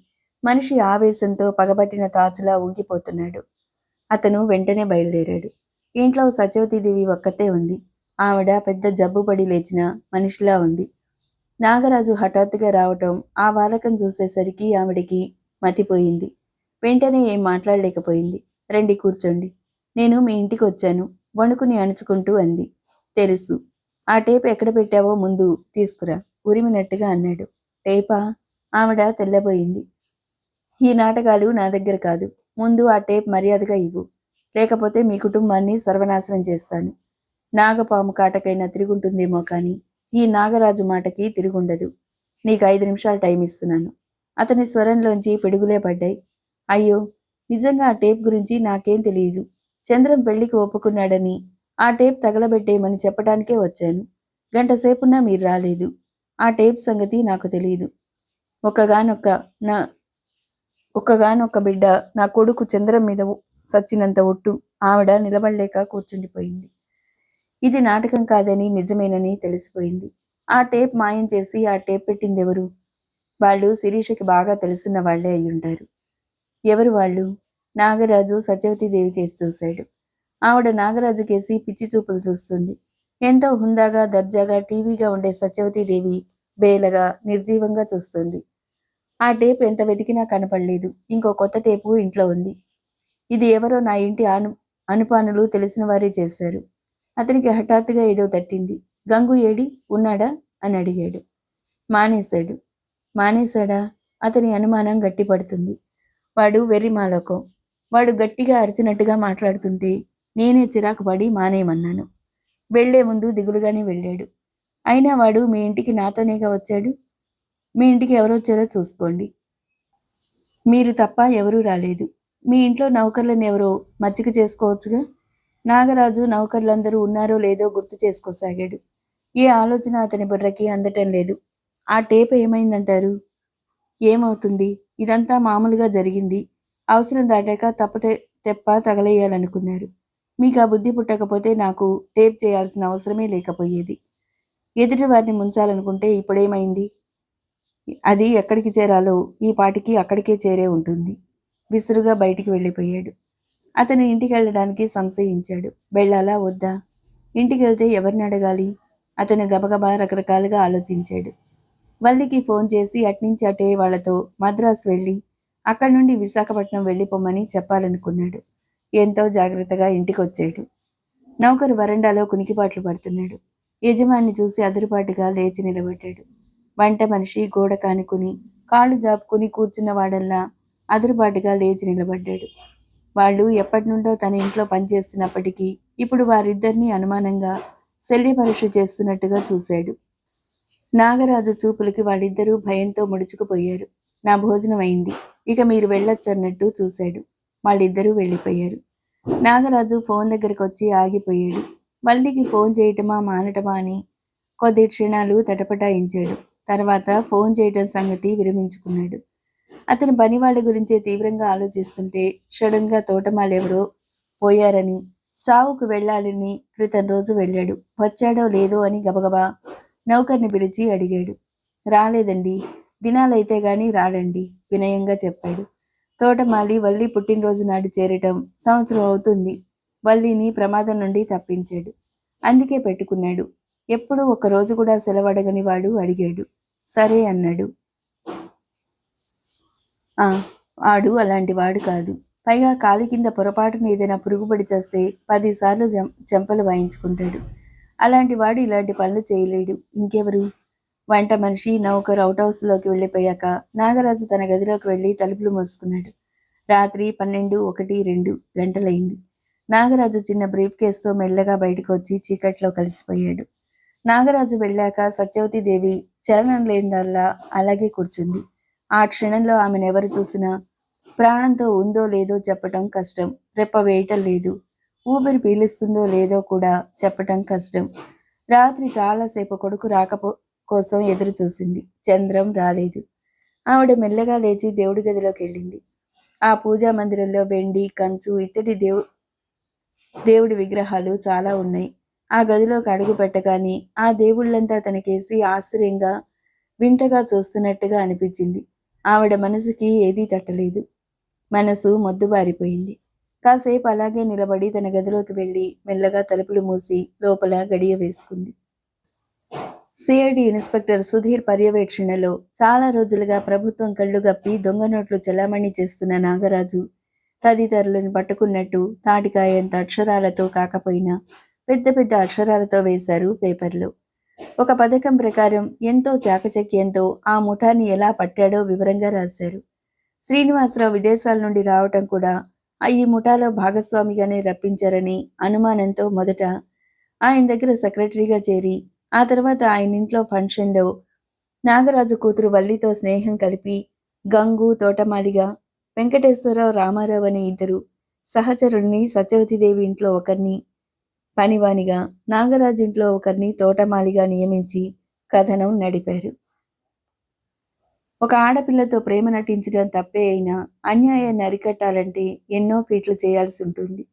మనిషి ఆవేశంతో పగబట్టిన తాచులా ఊగిపోతున్నాడు. అతను వెంటనే బయలుదేరాడు. ఇంట్లో సత్యవతీదేవి ఒక్కతే ఉంది. ఆవిడ పెద్ద జబ్బుపడి లేచిన మనిషిలా ఉంది. నాగరాజు హఠాత్తుగా రావటం, ఆ బాలకం చూసేసరికి ఆవిడికి మతిపోయింది. వెంటనే ఏం మాట్లాడలేకపోయింది. రండి కూర్చోండి. నేను మీ ఇంటికి వచ్చాను, వణుకుని అణుచుకుంటూ అంది. తెలుసు. ఆ టేప్ ఎక్కడ పెట్టావో ముందు తీసుకురా, ఉరిమినట్టుగా అన్నాడు. టేపా? ఆవిడ తెల్లబోయింది. ఈ నాటకాలు నా దగ్గర కాదు. ముందు ఆ టేప్ మర్యాదగా ఇవ్వు, లేకపోతే మీ కుటుంబాన్ని సర్వనాశనం చేస్తాను. నాగపాము కాటకైనా తిరుగుంటుందేమో కానీ ఈ నాగరాజు మాటకి తిరుగుండదు. నీకు 5 నిమిషాలు టైం ఇస్తున్నాను. అతని స్వరంలోంచి పిడుగులే పడ్డాయి. అయ్యో, నిజంగా ఆ టేప్ గురించి నాకేం తెలియదు. చంద్రం పెళ్లికి ఒప్పుకున్నాడని ఆ టేప్ తగలబెట్టేయమని చెప్పడానికే వచ్చాను. గంటసేపున్నా మీరు రాలేదు. ఆ టేప్ సంగతి నాకు తెలియదు. ఒక్కగానొక్క నా ఒక్కగానొక్క బిడ్డ, నా కొడుకు చంద్రం మీద చచ్చినంత ఒట్టు. ఆవిడ నిలబడలేక కూర్చుండిపోయింది. ఇది నాటకం కాదని నిజమేనని తెలిసిపోయింది. ఆ టేప్ మాయం చేసి ఆ టేప్ పెట్టిందెవరు? వాళ్ళు శిరీషకి బాగా తెలుసున్న వాళ్లే అయ్యుంటారు. ఎవరు వాళ్ళు? నాగరాజు సత్యవతీదేవి కేసి చూశాడు. ఆవిడ నాగరాజు కేసి పిచ్చి చూపులు చూస్తుంది. ఎంతో హుందాగా దర్జాగా టీవీగా ఉండే సత్యవతీదేవి బేలగా నిర్జీవంగా చూస్తుంది. ఆ టేప్ ఎంత వెతికినా కనపడలేదు. ఇంకో కొత్త టేపు ఇంట్లో ఉంది. ఇది ఎవరో నా ఇంటి అనుపానులు తెలిసిన వారే చేశారు. అతనికి హఠాత్తుగా ఏదో తట్టింది. గంగు ఏడి ఉన్నాడా అని అడిగాడు. మానేశాడు. మానేశాడా? అతని అనుమానం గట్టిపడుతుంది. వాడు వెర్రిమాలోకం. వాడు గట్టిగా అరిచినట్టుగా మాట్లాడుతుంటే నేనే చిరాకు పడి మానేయమన్నాను. వెళ్లే ముందు దిగులుగానే వెళ్ళాడు. అయినా వాడు మీ ఇంటికి నాతోనేగా వచ్చాడు. మీ ఇంటికి ఎవరొచ్చారో చూసుకోండి. మీరు తప్ప ఎవరూ రాలేదు. మీ ఇంట్లో నౌకర్లను ఎవరో మచ్చిక చేసుకోవచ్చుగా. నాగరాజు నౌకర్లందరూ ఉన్నారో లేదో గుర్తు చేసుకోసాగాడు. ఏ ఆలోచన అతని బుర్రకి అందటం లేదు. ఆ టేప్ ఏమైందంటారు? ఏమవుతుంది? ఇదంతా మామూలుగా జరిగింది. అవసరం దాటాక తెప్ప తగలేయాలనుకున్నారు. మీకు ఆ బుద్ధి పుట్టకపోతే నాకు టేప్ చేయాల్సిన అవసరమే లేకపోయేది. ఎదుటి వారిని ముంచాలనుకుంటే ఇప్పుడేమైంది? అది ఎక్కడికి చేరాలో ఈ పాటికి అక్కడికే చేరే ఉంటుంది. విసురుగా బయటికి వెళ్ళిపోయాడు. అతను ఇంటికి వెళ్ళడానికి సంశయించాడు. వెళ్ళాలా వద్దా? ఇంటికి వెళ్తే ఎవరిని అడగాలి? అతను గబగబా రకరకాలుగా ఆలోచించాడు. వల్లికి ఫోన్ చేసి అట్నుంచి అటే వాళ్లతో మద్రాసు వెళ్ళి అక్కడి నుండి విశాఖపట్నం వెళ్ళిపోమని చెప్పాలనుకున్నాడు. ఎంతో జాగ్రత్తగా ఇంటికొచ్చాడు. నౌకరు వరండాలో కునికిపాట్లు పడుతున్నాడు. యజమాన్ని చూసి అదురుపాటుగా లేచి నిలబడ్డాడు. వంట మనిషి గోడ కానుకుని కాళ్ళు జాపుకుని కూర్చున్న వాడల్లా అదురుపాటుగా లేచి నిలబడ్డాడు. వాళ్ళు ఎప్పటినుండో తన ఇంట్లో పనిచేస్తున్నప్పటికీ ఇప్పుడు వారిద్దరినీ అనుమానంగా శల్యపరీక్ష చేస్తున్నట్టుగా చూశాడు. నాగరాజు చూపులకి వాళ్ళిద్దరూ భయంతో ముడుచుకుపోయారు. నా భోజనం అయింది, ఇక మీరు వెళ్ళొచ్చన్నట్టు చూశాడు. వాళ్ళిద్దరూ వెళ్ళిపోయారు. నాగరాజు ఫోన్ దగ్గరకు వచ్చి ఆగిపోయాడు. వల్లికి ఫోన్ చేయటమా మానటమా అని కొద్ది క్షణాలు తటపటాయించాడు. తర్వాత ఫోన్ చేయటం సంగతి విరమించుకున్నాడు. అతని పనివాళ్ళ గురించే తీవ్రంగా ఆలోచిస్తుంటే సడన్గా తోటమాలెవరో పోయారని, చావుకు వెళ్ళాలని క్రితం రోజు వెళ్ళాడు. వచ్చాడో లేదో అని గబగబా నౌకర్ని పిలిచి అడిగాడు. రాలేదండి, దినాలైతే గాని రాడండి వినయంగా చెప్పాడు. తోటమాలి వల్లి పుట్టినరోజు నాడు చేరటం సంవత్సరం అవుతుంది. వల్లిని ప్రమాదం నుండి తప్పించాడు. అందుకే పెట్టుకున్నాడు. ఎప్పుడూ ఒక్కరోజు కూడా సెలవడగని వాడు అడిగాడు. సరే అన్నాడు. వాడు అలాంటి వాడు కాదు. పైగా కాలి కింద పొరపాటున ఏదైనా పురుగుపడి చేస్తే 10 సార్లు చెంపలు వాయించుకుంటాడు. అలాంటి వాడు ఇలాంటి పనులు చేయలేడు. ఇంకెవరు? వంట మనిషి నౌకరు అవుట్ హౌస్లోకి వెళ్ళిపోయాక నాగరాజు తన గదిలోకి వెళ్ళి తలుపులు మూసుకున్నాడు. రాత్రి 12, 1, 2 గంటలైంది. నాగరాజు చిన్న బ్రీఫ్ కేసుతో మెల్లగా బయటకు వచ్చి చీకట్లో కలిసిపోయాడు. నాగరాజు వెళ్ళాక సత్యవతీదేవి చలనం లేనిదల్లా అలాగే కూర్చుంది. ఆ క్షణంలో ఆమెనెవరు చూసినా ప్రాణంతో ఉందో లేదో చెప్పటం కష్టం. రెప్ప వేయటం లేదు. ఊపిరి పీలుస్తుందో లేదో కూడా చెప్పటం కష్టం. రాత్రి చాలాసేపు కొడుకు కోసం ఎదురు చూసింది. చంద్రం రాలేదు. ఆవిడ మెల్లగా లేచి దేవుడి గదిలోకి వెళ్ళింది. ఆ పూజా మందిరంలో వెండి, కంచు, ఇత్తడి దేవుడి విగ్రహాలు చాలా ఉన్నాయి. ఆ గదిలోకి అడుగు పెట్టగానే ఆ దేవుళ్ళంతా తనకేసి ఆశ్చర్యంగా, వింతగా చూస్తున్నట్టుగా అనిపించింది. ఆవిడ మనసుకి ఏదీ తట్టలేదు. మనసు మొద్దుబారిపోయింది. కాసేపు అలాగే నిలబడి తన గదిలోకి వెళ్ళి మెల్లగా తలుపులు మూసి లోపల గడియ వేసుకుంది. సిఐడి ఇన్స్పెక్టర్ సుధీర్ పర్యవేక్షణలో చాలా రోజులుగా ప్రభుత్వం కళ్ళు గప్పి దొంగ నోట్లు చెలామణి చేస్తున్న నాగరాజు తదితరులను పట్టుకున్నట్టు తాటికాయంత అక్షరాలతో కాకపోయినా పెద్ద పెద్ద అక్షరాలతో వేశారు పేపర్లో. ఒక పథకం ప్రకారం ఎంతో చాకచక్యంతో ఆ ముఠాన్ని ఎలా పట్టాడో వివరంగా రాశారు. శ్రీనివాసరావు విదేశాల నుండి రావటం కూడా ఈ ముఠాలో భాగస్వామిగానే రప్పించారని అనుమానంతో మొదట ఆయన దగ్గర సెక్రటరీగా చేరి ఆ తర్వాత ఆయన ఇంట్లో ఫంక్షన్లో నాగరాజు కూతురు వల్లితో స్నేహం కలిపి గంగు తోటమాలిగా, వెంకటేశ్వరరావు రామారావు అనే ఇద్దరు సహచరుల్ని సత్యవతీదేవి ఇంట్లో ఒకరిని పనివానిగా, నాగరాజు ఇంట్లో ఒకరిని తోటమాలిగా నియమించి కథనం నడిపారు. ఒక ఆడపిల్లతో ప్రేమ నటించడం తప్పే అయినా అన్యాయాన్ని అరికట్టాలంటే ఎన్నో ఫీట్లు చేయాల్సి ఉంటుంది.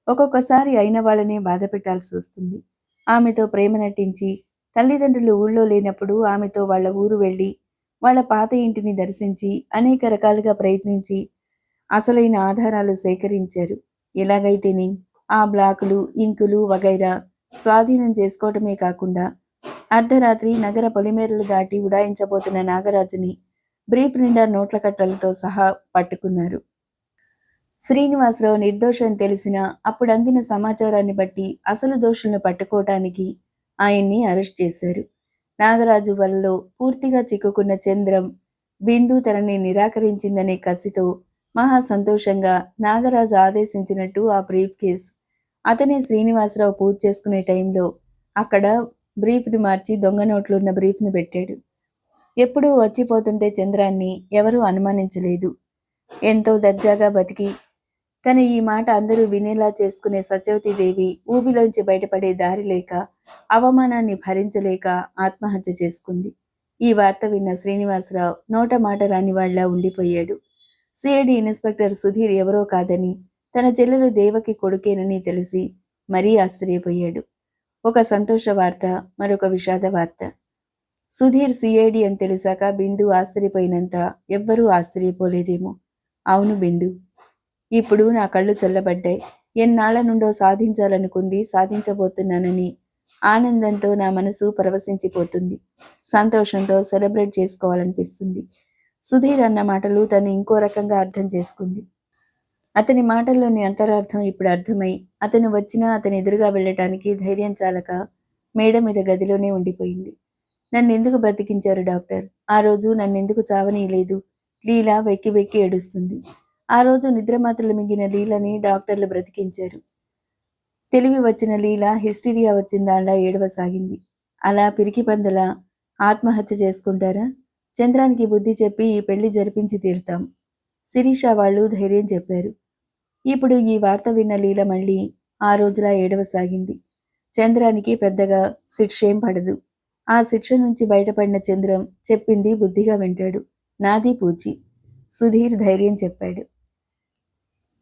ఒక్కొక్కసారి అయిన వాళ్ళనే బాధ పెట్టాల్సి వస్తుంది. ఆమెతో ప్రేమ నటించి తల్లిదండ్రులు ఊళ్ళో లేనప్పుడు ఆమెతో వాళ్ళ ఊరు వెళ్ళి వాళ్ళ పాత ఇంటిని దర్శించి అనేక రకాలుగా ప్రయత్నించి అసలైన ఆధారాలు సేకరించారు. ఎలాగైతేనే ఆ బ్లాకులు, ఇంకులు వగైరా స్వాధీనం చేసుకోవటమే కాకుండా అర్ధరాత్రి నగర పొలిమేరలు దాటి ఉడాయించబోతున్న నాగరాజుని బ్రీఫ్ నిండా నోట్ల కట్టలతో సహా పట్టుకున్నారు. శ్రీనివాసరావు నిర్దోషం తెలిసినా అప్పుడు అందిన సమాచారాన్ని బట్టి అసలు దోషులను పట్టుకోవటానికి ఆయన్ని అరెస్ట్ చేశారు. నాగరాజు వలలో పూర్తిగా చిక్కుకున్న చంద్రం, బిందు తనని నిరాకరించిందనే కసితో మహా సంతోషంగా నాగరాజు ఆదేశించినట్టు ఆ బ్రీఫ్ కేస్ అతనే శ్రీనివాసరావు పూజ చేసుకునే టైంలో అక్కడ బ్రీఫ్ని మార్చి దొంగ నోట్లున్న బ్రీఫ్ని పెట్టాడు. ఎప్పుడూ వచ్చిపోతుంటే చంద్రాన్ని ఎవరూ అనుమానించలేదు. ఎంతో దర్జాగా బతికి తన ఈ మాట అందరూ వినేలా చేసుకునే సత్యవతీదేవి ఊబిలోంచి బయటపడే దారి లేక, అవమానాన్ని భరించలేక ఆత్మహత్య చేసుకుంది. ఈ వార్త విన్న శ్రీనివాసరావు నోట మాట రాని వాళ్ళ ఉండిపోయాడు. సిఐడి ఇన్స్పెక్టర్ సుధీర్ ఎవరో కాదని, తన చెల్లెలు దేవకి కొడుకేనని తెలిసి మరీ ఆశ్చర్యపోయాడు. ఒక సంతోష వార్త, మరొక విషాద వార్త. సుధీర్ సిఐడి అని తెలిసాక బిందు ఆశ్చర్యపోయినంత ఎవ్వరూ ఆశ్చర్యపోలేదేమో. అవును బిందు, ఇప్పుడు నా కళ్ళు చల్లబడ్డాయి. ఎన్నాళ్ల నుండో సాధించాలనుకుంది సాధించబోతున్నానని ఆనందంతో నా మనసు పరవశించిపోతుంది. సంతోషంతో సెలబ్రేట్ చేసుకోవాలనిపిస్తుంది. సుధీర్ అన్న మాటలు తను ఇంకో రకంగా అర్థం చేసుకుంది. అతని మాటల్లోని అంతరార్థం ఇప్పుడు అర్థమై అతను వచ్చినా అతని ఎదురుగా వెళ్ళటానికి ధైర్యం చాలక మేడ మీద గదిలోనే ఉండిపోయింది. నన్నెందుకు బ్రతికించారు డాక్టర్? ఆ రోజు నన్నెందుకు చావనీయలేదు? లీలా వెక్కి వెక్కి ఏడుస్తుంది. ఆ రోజు నిద్రమాత్రలు మింగిన లీలని డాక్టర్లు బ్రతికించారు. తెలివి వచ్చిన లీల హిస్టీరియా వచ్చిందాల్లా ఏడవసాగింది. అలా పిరికి పందలా ఆత్మహత్య చేసుకుంటారా? చంద్రానికి బుద్ధి చెప్పి ఈ పెళ్లి జరిపించి తీరుతాం. శిరీష వాళ్ళు ధైర్యం చెప్పారు. ఇప్పుడు ఈ వార్త విన్న లీల మళ్ళీ ఆ రోజులా ఏడవసాగింది. చంద్రానికి పెద్దగా శిక్షేం పడదు. ఆ శిక్ష నుంచి బయటపడిన చంద్రం చెప్పింది బుద్ధిగా వింటాడు. నాది పూచి. సుధీర్ ధైర్యం చెప్పాడు.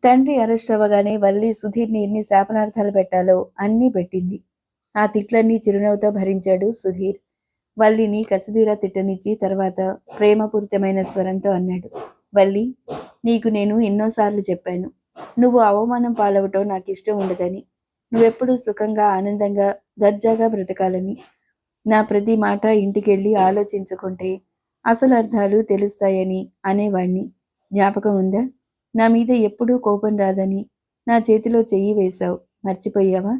తండ్రి అరెస్ట్ అవ్వగానే వల్లి సుధీర్ని ఎన్ని శాపనార్థాలు పెట్టాలో అన్నీ పెట్టింది. ఆ తిట్లన్నీ చిరునవ్వుతో భరించాడు సుధీర్. వల్లిని కసిదీరా తిట్టనిచ్చి తర్వాత ప్రేమపూరితమైన స్వరంతో అన్నాడు. వల్లి, నీకు నేను ఎన్నోసార్లు చెప్పాను, నువ్వు అవమానం పాలవటం నాకు ఇష్టం ఉండదని. నువ్వెప్పుడూ సుఖంగా, ఆనందంగా, దర్జాగా బ్రతకాలని. నా ప్రతి మాట ఇంటికెళ్ళి ఆలోచించుకుంటే అసలు అర్థాలు తెలుస్తాయని అనేవాణ్ణి. జ్ఞాపకం ఉందా? నా మీద ఎప్పుడూ కోపం రాదని నా చేతిలో చెయ్యి వేశావు. మర్చిపోయావా?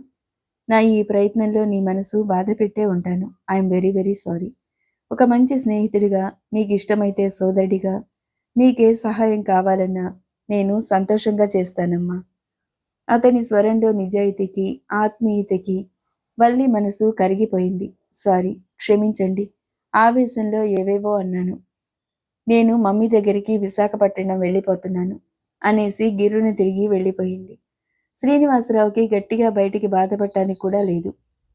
నా ఈ ప్రయత్నంలో నీ మనసు బాధ పెట్టే ఉంటాను. I'm very very sorry. ఒక మంచి స్నేహితుడిగా, నీకు ఇష్టమైతే సోదరుడిగా, నీకే సహాయం కావాలన్నా నేను సంతోషంగా చేస్తానమ్మా. అతని స్వరంలో నిజాయితీకి, ఆత్మీయతకి వల్లి మనసు కరిగిపోయింది. సారీ, క్షమించండి. ఆవేశంలో ఏవేవో అన్నాను. నేను మమ్మీ దగ్గరికి విశాఖపట్నం వెళ్ళిపోతున్నాను అనేసి గిర్రుని తిరిగి వెళ్ళిపోయింది. శ్రీనివాసరావుకి గట్టిగా బయటికి బాధపడటానికి కూడా లేదు.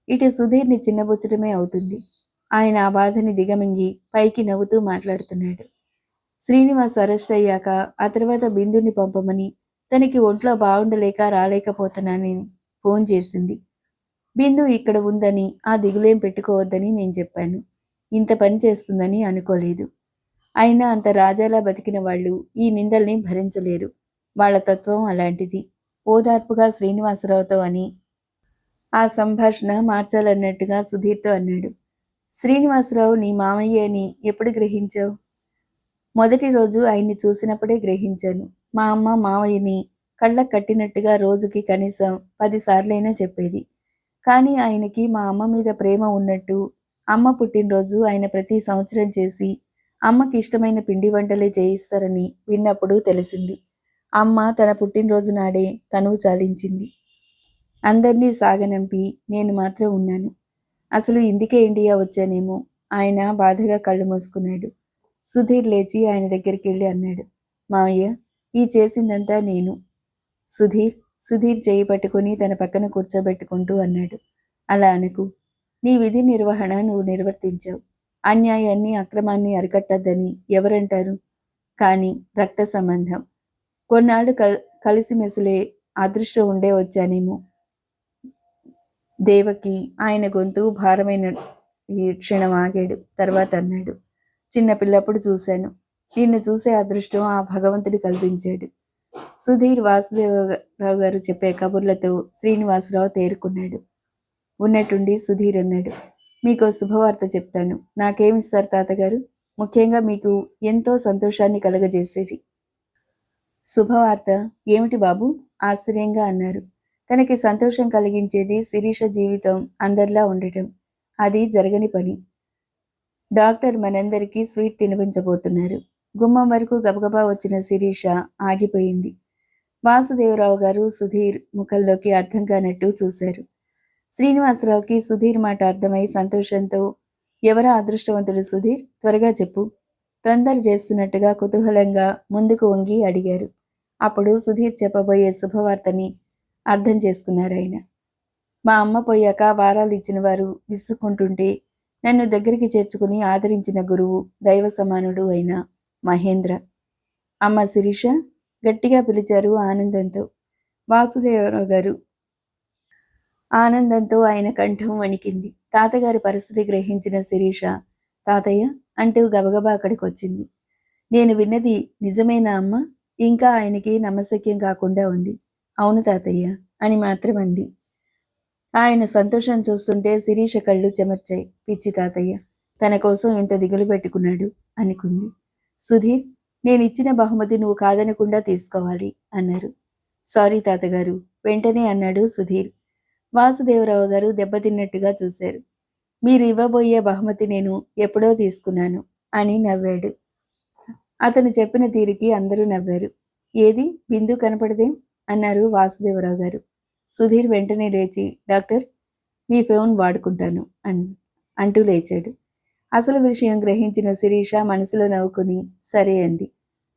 ఇటు సుధీర్ని చిన్నబుచ్చటమే అవుతుంది. ఆయన ఆ బాధని దిగమింగి పైకి నవ్వుతూ మాట్లాడుతున్నాడు. శ్రీనివాస్ అరెస్ట్ అయ్యాక ఆ తర్వాత బిందుని పంపమని, తనకి ఒంట్లో బాగుండలేక రాలేకపోతున్నానని ఫోన్ చేసింది. బిందు ఇక్కడ ఉందని, ఆ దిగులేం పెట్టుకోవద్దని నేను చెప్పాను. ఇంత పని చేస్తుందని అనుకోలేదు. అయినా అంత రాజాలా బతికిన వాళ్ళు ఈ నిందల్ని భరించలేరు. వాళ్ళ తత్వం అలాంటిది. ఓదార్పుగా శ్రీనివాసరావుతో అని ఆ సంభాషణ మార్చాలన్నట్టుగా సుధీర్తో అన్నాడు. శ్రీనివాసరావు నీ మామయ్య అని ఎప్పుడు గ్రహించావు? మొదటి రోజు ఆయన్ని చూసినప్పుడే గ్రహించాను. మా అమ్మ మావయ్యని కళ్ళకు కట్టినట్టుగా రోజుకి కనీసం 10 సార్లైనా చెప్పేది. కానీ ఆయనకి మా అమ్మ మీద ప్రేమ ఉన్నట్టు, అమ్మ పుట్టినరోజు ఆయన ప్రతి సంవత్సరం చేసి అమ్మకి ఇష్టమైన పిండి వంటలే చేయిస్తారని విన్నప్పుడు తెలిసింది. అమ్మ తన పుట్టినరోజు నాడే తనువు చాలించింది. అందర్నీ సాగనంపి నేను మాత్రం ఉన్నాను. అసలు ఇందుకే ఇండియా వచ్చానేమో. ఆయన బాధగా కళ్ళు మూసుకున్నాడు. సుధీర్ లేచి ఆయన దగ్గరికి వెళ్ళి అన్నాడు, మావయ్య, ఈ చేసిందంతా నేను. సుధీర్ చేయి పట్టుకుని తన పక్కన కూర్చోబెట్టుకుంటూ అన్నాడు, అలా అనకు. నీ విధి నిర్వహణ నువ్వు నిర్వర్తించావు. అన్యాయాన్ని అక్రమాన్ని అరికట్టద్దని ఎవరంటారు? కానీ రక్త సంబంధం. కొన్నాళ్ళు కలిసి మెసిలే అదృష్టం ఉండే వచ్చానేమో. దేవకి ఆయన గొంతు భారమైన ఈ క్షణం ఆగాడు. తర్వాత అన్నాడు, చిన్నపిల్లప్పుడు చూశాను. నిన్ను చూసే అదృష్టం ఆ భగవంతుడు కల్పించాడు. సుధీర్ వాసుదేవరావు గారు చెప్పే కబుర్లతో శ్రీనివాసరావు తేరుకున్నాడు. ఉన్నట్టుండి సుధీర్ అన్నాడు, మీకు శుభవార్త చెప్తాను. నాకేమిస్తారు తాతగారు? ముఖ్యంగా మీకు ఎంతో సంతోషాన్ని కలగజేసేది. శుభవార్త ఏమిటి బాబు? ఆశ్చర్యంగా అన్నారు. తనకి సంతోషం కలిగించేది శిరీష జీవితం అందరిలా ఉండటం. అది జరగని పని. డాక్టర్ మనందరికీ స్వీట్ తినిపించబోతున్నారు. గుమ్మం వరకు గబగబా వచ్చిన శిరీష ఆగిపోయింది. వాసుదేవరావు గారు సుధీర్ ముఖంలోకి అర్థం కానట్టు చూశారు. శ్రీనివాసరావుకి సుధీర్ మాట అర్థమై సంతోషంతో, ఎవరా అదృష్టవంతుడు సుధీర్? త్వరగా చెప్పు. తొందర చేస్తున్నట్టుగా కుతూహలంగా ముందుకు వంగి అడిగారు. అప్పుడు సుధీర్ చెప్పబోయే శుభవార్తని అర్థం చేసుకున్నారాయన. మా అమ్మ పోయాక వారాలు ఇచ్చిన వారు విసుక్కుంటుంటే నన్ను దగ్గరికి చేర్చుకుని ఆదరించిన గురువు, దైవ సమానుడు అయిన మహేంద్ర. అమ్మ శిరీష గట్టిగా పిలిచారు ఆనందంతో. వాసుదేవరావు గారు ఆనందంతో ఆయన కంఠం వణికింది. తాతగారి పరిస్థితి గ్రహించిన శిరీష, తాతయ్య అంటూ గబగబా అక్కడికి వచ్చింది. నేను విన్నది నిజమేనా అమ్మ? ఇంకా ఆయనకి నమ్మశక్యం కాకుండా ఉంది. అవును తాతయ్య అని మాత్రం అంది. ఆయన సంతోషం చూస్తుంటే శిరీష కళ్ళు చెమర్చాయి. పిచ్చి తాతయ్య తన కోసం ఎంత దిగులు పెట్టుకున్నాడు అనుకుంది. సుధీర్, నేనిచ్చిన బహుమతి నువ్వు కాదనకుండా తీసుకోవాలి అన్నారు. సారీ తాతగారు వెంటనే అన్నాడు సుధీర్. వాసుదేవరావు గారు దెబ్బతిన్నట్టుగా చూశారు. మీరు ఇవ్వబోయే బహుమతి నేను ఎప్పుడో తీసుకున్నాను అని నవ్వాడు. అతను చెప్పిన తీరుకి అందరూ నవ్వారు. ఏది బిందు కనపడదేం అన్నారు వాసుదేవరావు గారు. సుధీర్ వెంటనే లేచి, డాక్టర్ మీ ఫోన్ వాడుకుంటాను అంటూ లేచాడు. అసలు విషయం గ్రహించిన శిరీష మనసులో నవ్వుకుని సరే అంది.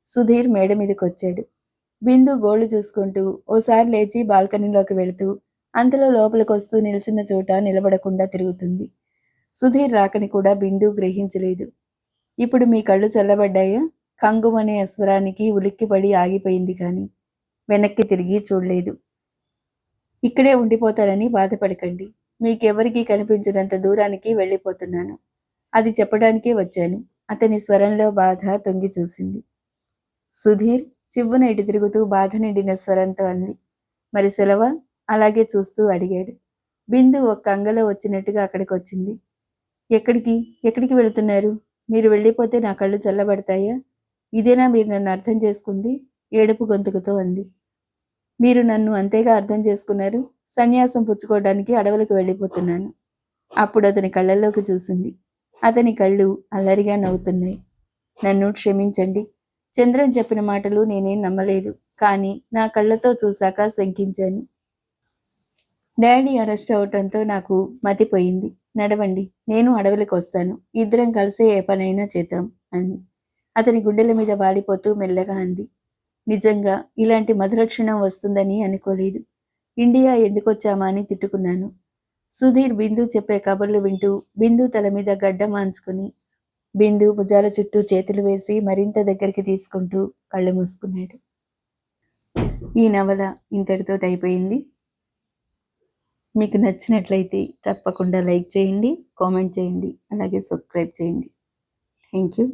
సుధీర్ మేడ మీదకి వచ్చాడు. బిందు గోళ్లు చూసుకుంటూ ఓసారి లేచి బాల్కనీలోకి వెళుతూ అంతలో లోపలికి వస్తూ నిల్చున్న చోట నిలబడకుండా తిరుగుతుంది. సుధీర్ రాకని కూడా బిందు గ్రహించలేదు. ఇప్పుడు మీ కళ్ళు చల్లబడ్డాయా? కంగుమనే స్వరానికి ఉలిక్కిపడి ఆగిపోయింది. కానీ వెనక్కి తిరిగి చూడలేదు. ఇక్కడే ఉండిపోతారని బాధపడకండి. మీకెవరికీ కనిపించినంత దూరానికి వెళ్ళిపోతున్నాను. అది చెప్పడానికే వచ్చాను. అతని స్వరంలో బాధ తొంగి చూసింది. సుధీర్ చివ్వున ఇటు తిరుగుతూ బాధ నిండిన స్వరంతో అంది. మరి సెలవా? అలాగే చూస్తూ అడిగాడు. బిందు ఒక్క అంగలో వచ్చినట్టుగా అక్కడికి వచ్చింది. ఎక్కడికి వెళుతున్నారు? మీరు వెళ్ళిపోతే నా కళ్ళు చల్లబడతాయా? ఇదేనా మీరు నన్ను అర్థం చేసుకుంది? ఏడుపు గొంతుకుతో అంది. మీరు నన్ను అంతేగా అర్థం చేసుకున్నారు. సన్యాసం పుచ్చుకోవడానికి అడవులకు వెళ్ళిపోతున్నాను. అప్పుడు అతని కళ్ళల్లోకి చూసింది. అతని కళ్ళు అల్లరిగా నవ్వుతున్నాయి. నన్ను క్షమించండి. చంద్రన్ చెప్పిన మాటలు నేనేం నమ్మలేదు. కానీ నా కళ్ళతో చూశాక శంకించాను. డాడీ అరెస్ట్ అవటంతో నాకు మతిపోయింది. నడవండి, నేను అడవులకు వస్తాను. ఇద్దరం కలిసే ఏ పనైనా చేద్దాం అంది. అతని గుండెల మీద వాలిపోతూ మెల్లగా అంది. నిజంగా ఇలాంటి మధుర క్షణం వస్తుందని అనుకోలేదు. ఇండియా ఎందుకొచ్చామా అని తిట్టుకున్నాను. సుధీర్ బిందు చెప్పే కబుర్లు వింటూ బిందు తల మీద గడ్డ మాంచుకుని బిందు భుజాల చుట్టూ చేతులు వేసి మరింత దగ్గరికి తీసుకుంటూ కళ్ళు మూసుకున్నాడు. ఈ నవల ఇంతటితో అయిపోయింది. మీకు నచ్చినట్లయితే తప్పకుండా లైక్ చేయండి, కామెంట్ చేయండి, అలాగే సబ్స్క్రైబ్ చేయండి. Thank you.